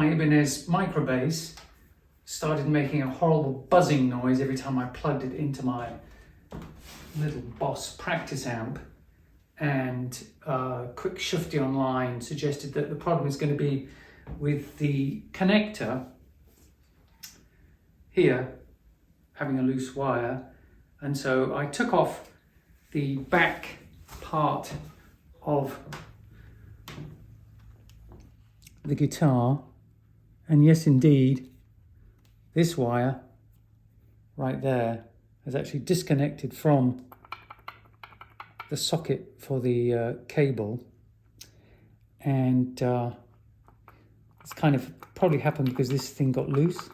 my Ibanez Microbass started making a horrible buzzing noise every time I plugged it into my little Boss practice amp, and quick shifty online suggested that the problem is going to be with the connector here having a loose wire. And so I took off the back part of the guitar, and yes indeed, this wire right there is actually disconnected from the socket for the cable, and it's kind of probably happened because this thing got loose.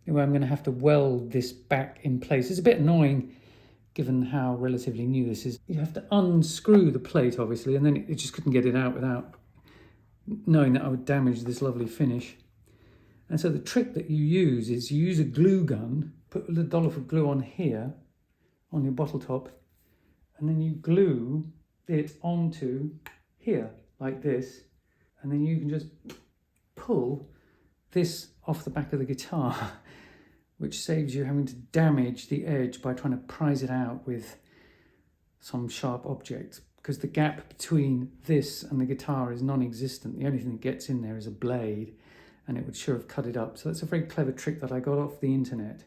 Anyway, I'm going to have to weld this back in place. It's a bit annoying given how relatively new this is. You have to unscrew the plate obviously, and then it just couldn't get it out without knowing that I would damage this lovely finish. And so the trick that you use is you use a glue gun, put a little dollop of glue on here, on your bottle top, and then you glue it onto here, like this, and then you can just pull this off the back of the guitar, which saves you having to damage the edge by trying to prise it out with some sharp object, because the gap between this and the guitar is non-existent. The only thing that gets in there is a blade, and it would sure have cut it up. So that's a very clever trick that I got off the internet.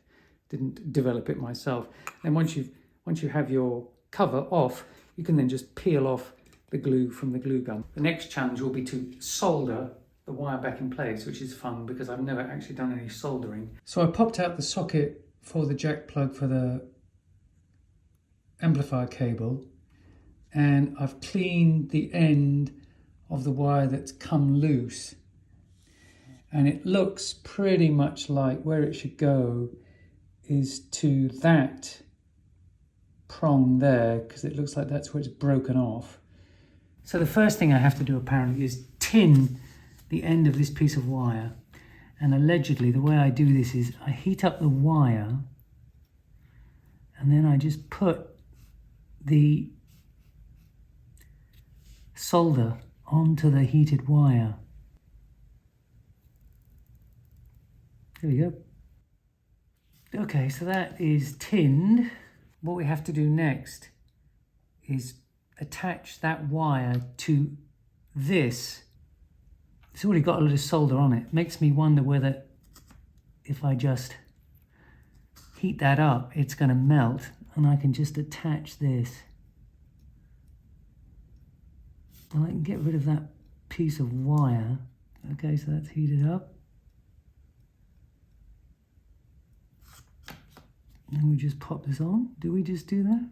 Didn't develop it myself. And once you have your cover off, you can then just peel off the glue from the glue gun. The next challenge will be to solder the wire back in place, which is fun because I've never actually done any soldering. So I popped out the socket for the jack plug for the amplifier cable, and I've cleaned the end of the wire that's come loose, and it looks pretty much like where it should go is to that prong there, because it looks like that's where it's broken off. So the first thing I have to do apparently is tin the end of this piece of wire, and allegedly the way I do this is I heat up the wire and then I just put the solder onto the heated wire. There we go. Okay, so that is tinned. What we have to do next is attach that wire to this. It's already got a little solder on it. Makes me wonder whether if I just heat that up, it's going to melt, and I can just attach this. And I can get rid of that piece of wire. Okay, so that's heated up. And we just pop this on. Do we just do that?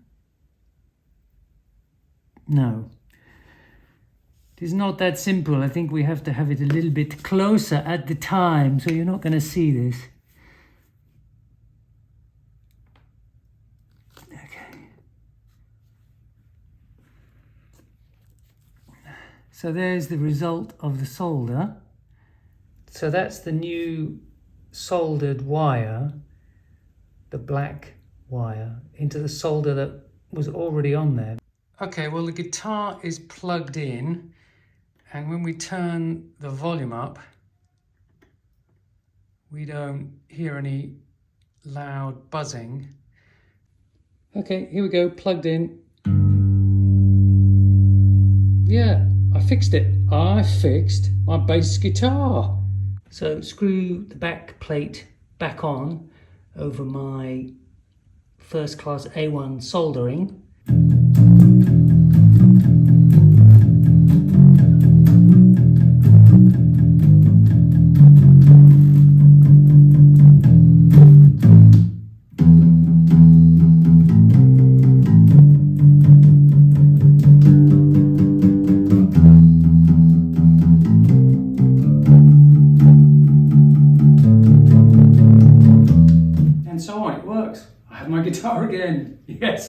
No. It is not that simple. I think we have to have it a little bit closer at the time, so you're not going to see this. Okay. So there's the result of the solder. So that's the new soldered wire, the black wire, into the solder that was already on there. Okay, well the guitar is plugged in, and when we turn the volume up, we don't hear any loud buzzing. Okay, here we go, plugged in. Yeah, I fixed it. I fixed my bass guitar. So screw the back plate back on over my first class A1 soldering. And so on, it works. I have my guitar again, yes.